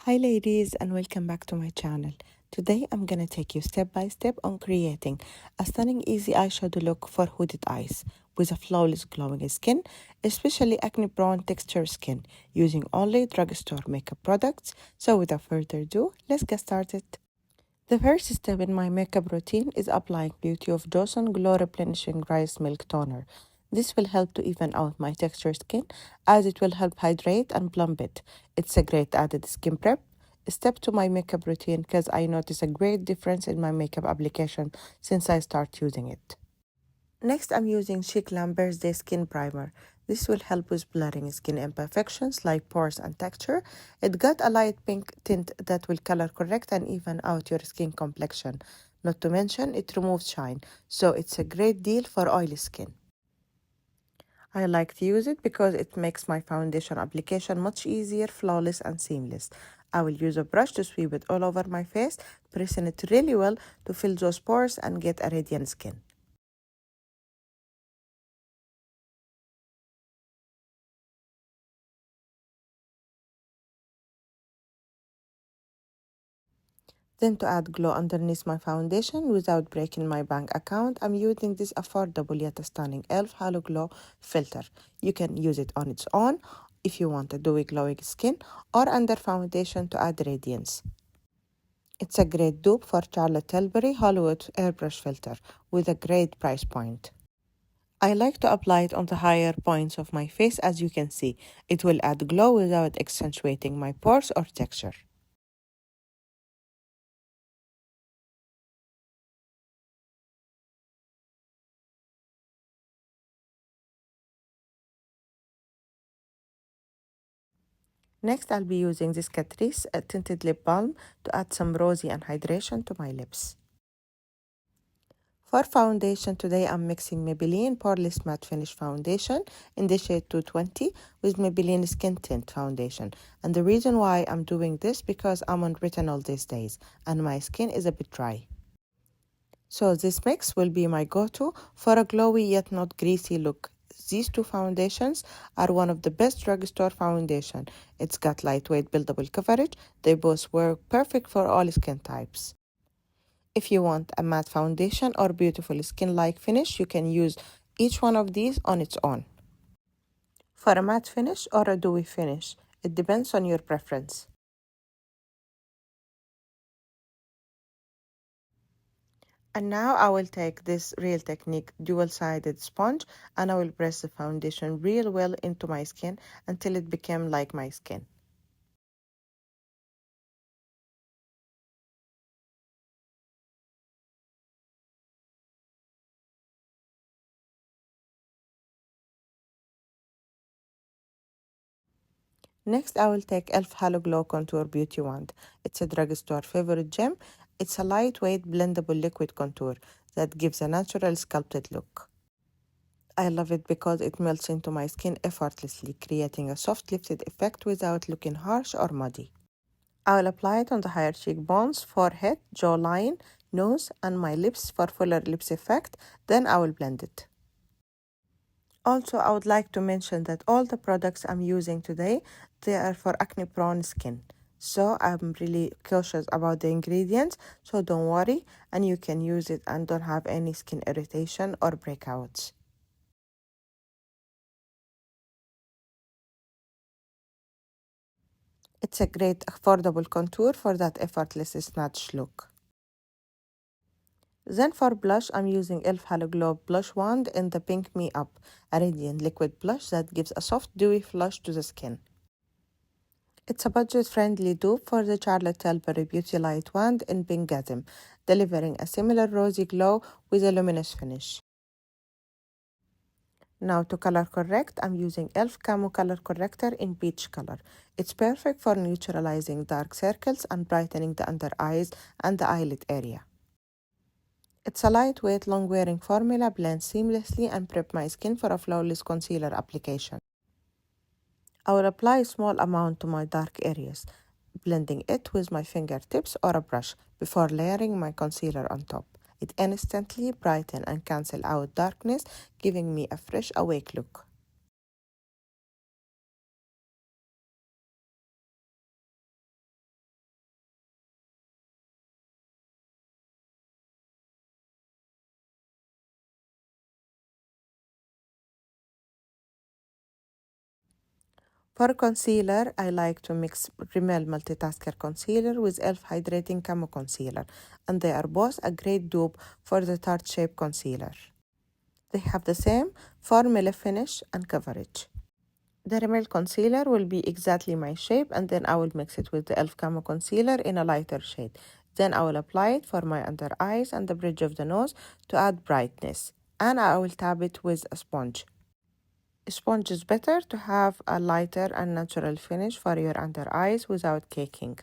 Hi ladies and welcome back to my channel. Today I'm gonna take you step by step on creating a stunning easy eyeshadow look for hooded eyes with a flawless glowing skin, especially acne prone texture skin, using only drugstore makeup products. So without further ado, let's get started. The first step in my makeup routine is applying Beauty of Johnson Glow Replenishing Rice Milk Toner. This will help to even out my texture skin as it will help hydrate and plump it. It's a great added skin prep step to my makeup routine because I notice a great difference in my makeup application since I start using it. Next, I'm using Glam Birthday Skin Primer. This will help with blurring skin imperfections like pores and texture. It got a light pink tint that will color correct and even out your skin complexion. Not to mention, it removes shine, so it's a great deal for oily skin. I like to use it because it makes my foundation application much easier, flawless, and seamless. I will use a brush to sweep it all over my face, pressing it really well to fill those pores and get a radiant skin. Then to add glow underneath my foundation without breaking my bank account, I'm using this affordable yet stunning e.l.f. Halo Glow filter. You can use it on its own if you want a dewy glowing skin or under foundation to add radiance. It's a great dupe for Charlotte Tilbury Hollywood airbrush filter with a great price point. I like to apply it on the higher points of my face. As you can see, it will add glow without accentuating my pores or texture. Next, I'll be using this Catrice tinted lip balm to add some rosy and hydration to my lips. For foundation, today I'm mixing Maybelline Poreless Matte Finish Foundation in the shade 220 with Maybelline Skin Tint Foundation. And the reason why I'm doing this because I'm on retinol these days and my skin is a bit dry. So this mix will be my go-to for a glowy yet not greasy look. These two foundations are one of the best drugstore foundation. It's got lightweight buildable coverage. They both work perfect for all skin types. If you want a matte foundation or beautiful skin-like finish, you can use each one of these on its own. For a matte finish or a dewy finish, it depends on your preference. And now I will take this Real Technique dual-sided sponge and I will press the foundation real well into my skin until it became like my skin. Next, I will take e.l.f. Halo Glow Contour Beauty Wand. It's a drugstore favorite gem. It's a lightweight blendable liquid contour that gives a natural sculpted look. I love it because it melts into my skin effortlessly, creating a soft lifted effect without looking harsh or muddy. I will apply it on the higher cheekbones, forehead, jawline, nose, and my lips for fuller lips effect. Then I will blend it. Also, I would like to mention that all the products I'm using today, they are for acne-prone skin. So I'm really cautious about the ingredients, so don't worry, and you can use it and don't have any skin irritation or breakouts. It's a great affordable contour for that effortless snatch look. Then for blush, I'm using e.l.f. Halo Glow Blush Wand in the Pink Me Up, a radiant liquid blush that gives a soft dewy flush to the skin. It's a budget-friendly dupe for the Charlotte Tilbury Beauty Light Wand in Pink Gathem, delivering a similar rosy glow with a luminous finish. Now to color correct, I'm using e.l.f. Camo Color Corrector in peach color. It's perfect for neutralizing dark circles and brightening the under eyes and the eyelid area. It's a lightweight, long-wearing formula, blends seamlessly and prep my skin for a flawless concealer application. I will apply a small amount to my dark areas, blending it with my fingertips or a brush before layering my concealer on top. It instantly brightens and cancels out darkness, giving me a fresh, awake look. For concealer, I like to mix Rimmel Multitasker Concealer with e.l.f. Hydrating Camo Concealer, and they are both a great dupe for the Tarte Shape Concealer. They have the same formula finish and coverage. The Rimmel Concealer will be exactly my shape, and then I will mix it with the e.l.f. Camo Concealer in a lighter shade. Then I will apply it for my under eyes and the bridge of the nose to add brightness, and I will tap it with a sponge. A sponge is better to have a lighter and natural finish for your under eyes without caking.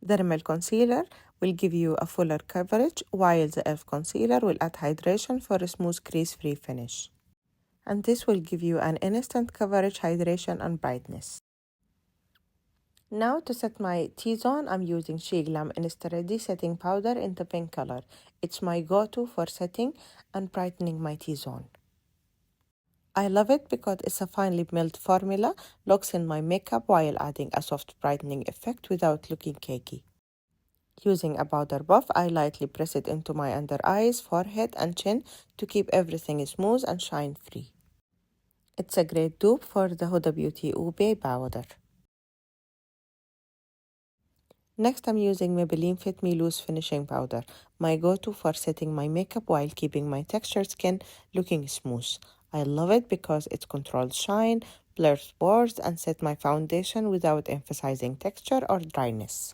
The Rimmel Concealer will give you a fuller coverage, while the e.l.f. Concealer will add hydration for a smooth crease-free finish. And this will give you an instant coverage, hydration, and brightness. Now to set my T-zone, I'm using Glam Insta Ready Setting Powder in the pink color. It's my go-to for setting and brightening my T-zone. I love it because it's a finely milled formula, locks in my makeup while adding a soft brightening effect without looking cakey. Using a powder puff, I lightly press it into my under eyes, forehead, and chin to keep everything smooth and shine-free. It's a great dupe for the Huda Beauty Ube powder. Next, I'm using Maybelline Fit Me Loose Finishing Powder, my go-to for setting my makeup while keeping my textured skin looking smooth. I love it because it controls shine, blurs pores, and sets my foundation without emphasizing texture or dryness.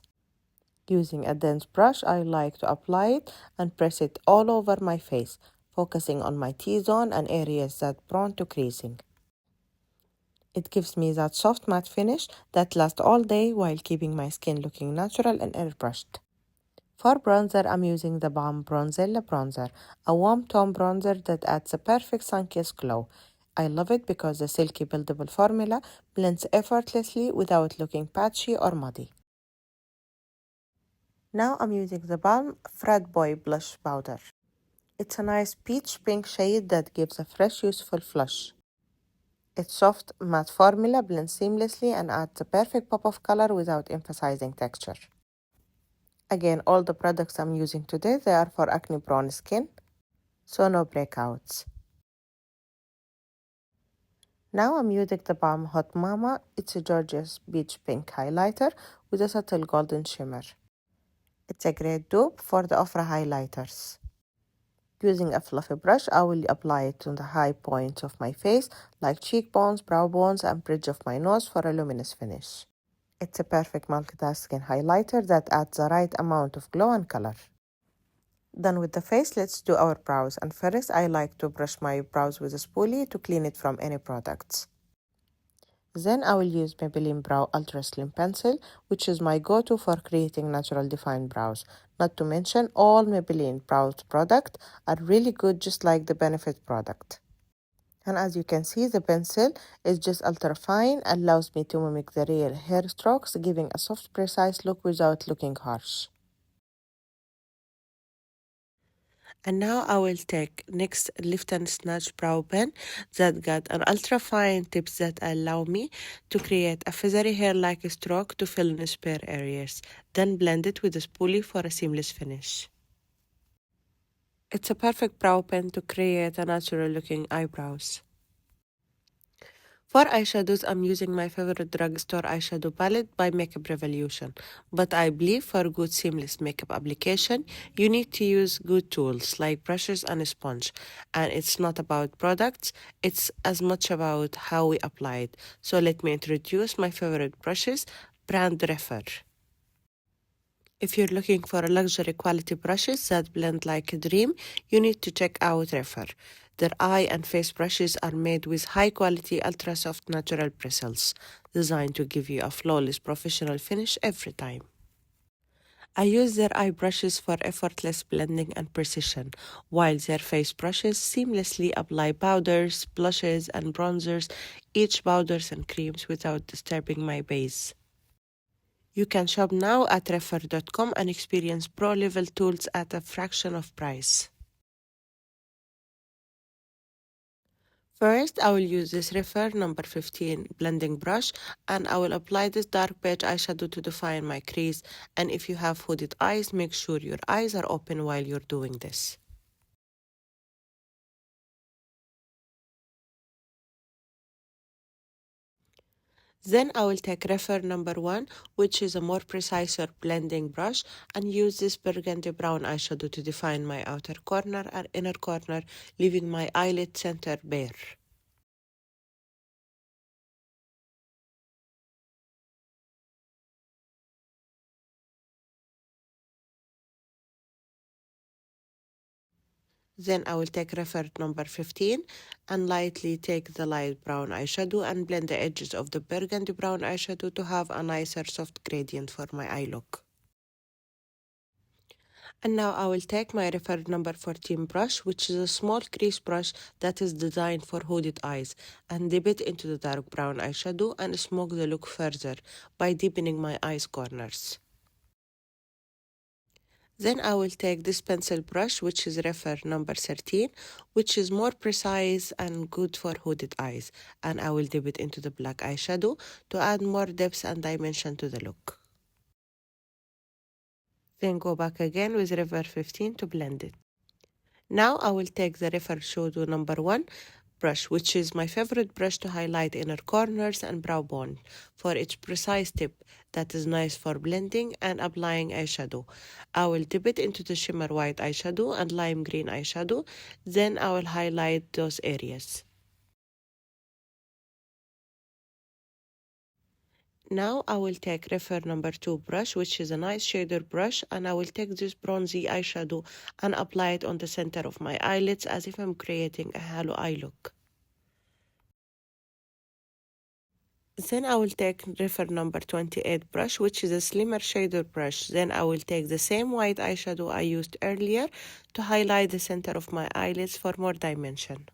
Using a dense brush, I like to apply it and press it all over my face, focusing on my T-zone and areas that are prone to creasing. It gives me that soft matte finish that lasts all day while keeping my skin looking natural and airbrushed. For bronzer, I'm using the Balm Bronzella Bronzer, a warm tone bronzer that adds a perfect sun-kissed glow. I love it because the silky buildable formula blends effortlessly without looking patchy or muddy. Now I'm using the Balm Frat Boy Blush Powder. It's a nice peach pink shade that gives a fresh, youthful flush. Its soft, matte formula blends seamlessly and adds the perfect pop of color without emphasizing texture. Again, all the products I'm using today, they are for acne-prone skin, so no breakouts. Now I'm using the Balm Hot Mama. It's a gorgeous peach pink highlighter with a subtle golden shimmer. It's a great dupe for the Ofra highlighters. Using a fluffy brush, I will apply it to the high points of my face, like cheekbones, brow bones, and bridge of my nose for a luminous finish. It's a perfect multitasking highlighter that adds the right amount of glow and color. Done with the face, let's do our brows. And first, I like to brush my brows with a spoolie to clean it from any products. Then I will use Maybelline Brow Ultra Slim Pencil, which is my go-to for creating natural defined brows. Not to mention, all Maybelline Brows products are really good, just like the Benefit product. And as you can see, the pencil is just ultra fine, allows me to mimic the real hair strokes, giving a soft, precise look without looking harsh. And now I will take next Lift and Snatch Brow Pen that got an ultra fine tips that allow me to create a feathery hair-like stroke to fill in spare areas. Then blend it with a spoolie for a seamless finish. It's a perfect brow pen to create a natural-looking eyebrows. For eyeshadows, I'm using my favorite drugstore eyeshadow palette by Makeup Revolution. But I believe for good seamless makeup application, you need to use good tools like brushes and a sponge. And it's not about products, it's as much about how we apply it. So let me introduce my favorite brushes, brand Refer. If you're looking for luxury quality brushes that blend like a dream, you need to check out Refer. Their eye and face brushes are made with high-quality, ultra-soft natural bristles, designed to give you a flawless professional finish every time. I use their eye brushes for effortless blending and precision, while their face brushes seamlessly apply powders, blushes, and bronzers, each powders and creams without disturbing my base. You can shop now at refer.com and experience pro-level tools at a fraction of price. First, I will use this Refer number 15 blending brush and I will apply this dark beige eyeshadow to define my crease. And if you have hooded eyes, make sure your eyes are open while you're doing this. Then I will take refer number 1, which is a more precise blending brush, and use this burgundy brown eyeshadow to define my outer corner and inner corner, leaving my eyelid center bare. Then I will take reference number 15 and lightly take the light brown eyeshadow and blend the edges of the burgundy brown eyeshadow to have a nicer soft gradient for my eye look. And now I will take my reference number 14 brush, which is a small crease brush that is designed for hooded eyes, and dip it into the dark brown eyeshadow and smoke the look further by deepening my eyes corners. Then I will take this pencil brush, which is refer number 13, which is more precise and good for hooded eyes. And I will dip it into the black eyeshadow to add more depth and dimension to the look. Then go back again with refer 15 to blend it. Now I will take the refer shadow number 1 brush, which is my favorite brush to highlight inner corners and brow bone for its precise tip that is nice for blending and applying eyeshadow. I will dip it into the shimmer white eyeshadow and lime green eyeshadow, then I will highlight those areas. Now I will take refer number 2 brush, which is a nice shader brush, and I will take this bronzy eyeshadow and apply it on the center of my eyelids as if I'm creating a halo eye look. Then I will take refer number 28 brush, which is a slimmer shader brush. Then I will take the same white eyeshadow I used earlier to highlight the center of my eyelids for more dimension.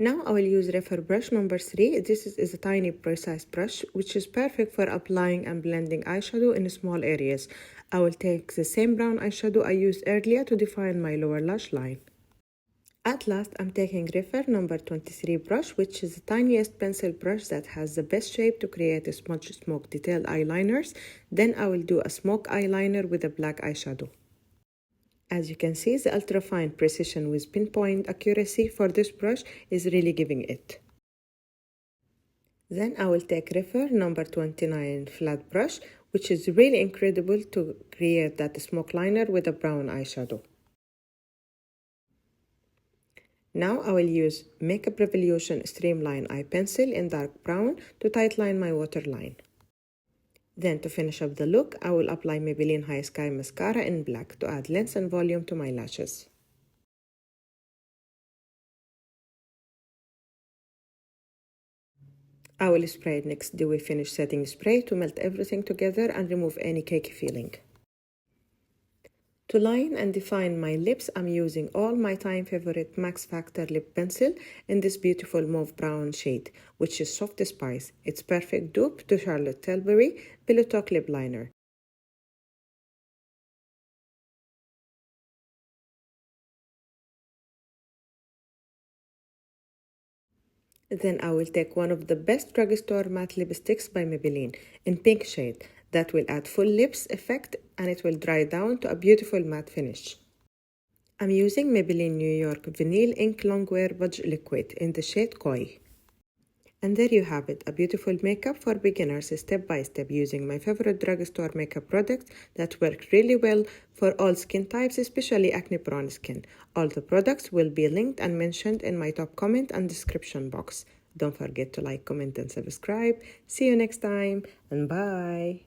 Now I will use refer brush number 3. This is a tiny precise brush, which is perfect for applying and blending eyeshadow in small areas. I will take the same brown eyeshadow I used earlier to define my lower lash line. At last, I'm taking refer number 23 brush, which is the tiniest pencil brush that has the best shape to create a smudge smoke detailed eyeliners. Then I will do a smoke eyeliner with a black eyeshadow. As you can see, the ultra-fine precision with pinpoint accuracy for this brush is really giving it. Then I will take refer number 29 flat brush, which is really incredible to create that smoke liner with a brown eyeshadow. Now I will use Makeup Revolution Streamline Eye Pencil in dark brown to tightline my waterline. Then to finish up the look, I will apply Maybelline High Sky Mascara in black to add length and volume to my lashes. I will spray NYX Dewy Finish Setting Spray to melt everything together and remove any cakey feeling. To line and define my lips, I'm using all my time favorite Max Factor lip pencil in this beautiful mauve brown shade, which is Soft Spice. It's perfect dupe to Charlotte Tilbury Pillow Talk lip liner. Then I will take one of the best drugstore matte lipsticks by Maybelline in pink shade that will add full lips effect and it will dry down to a beautiful matte finish. I'm using Maybelline New York Vanille Ink Longwear Budge Liquid in the shade Koi. And there you have it, a beautiful makeup for beginners step by step using my favorite drugstore makeup products that work really well for all skin types, especially acne prone skin. All the products will be linked and mentioned in my top comment and description box. Don't forget to like, comment and subscribe. See you next time and bye.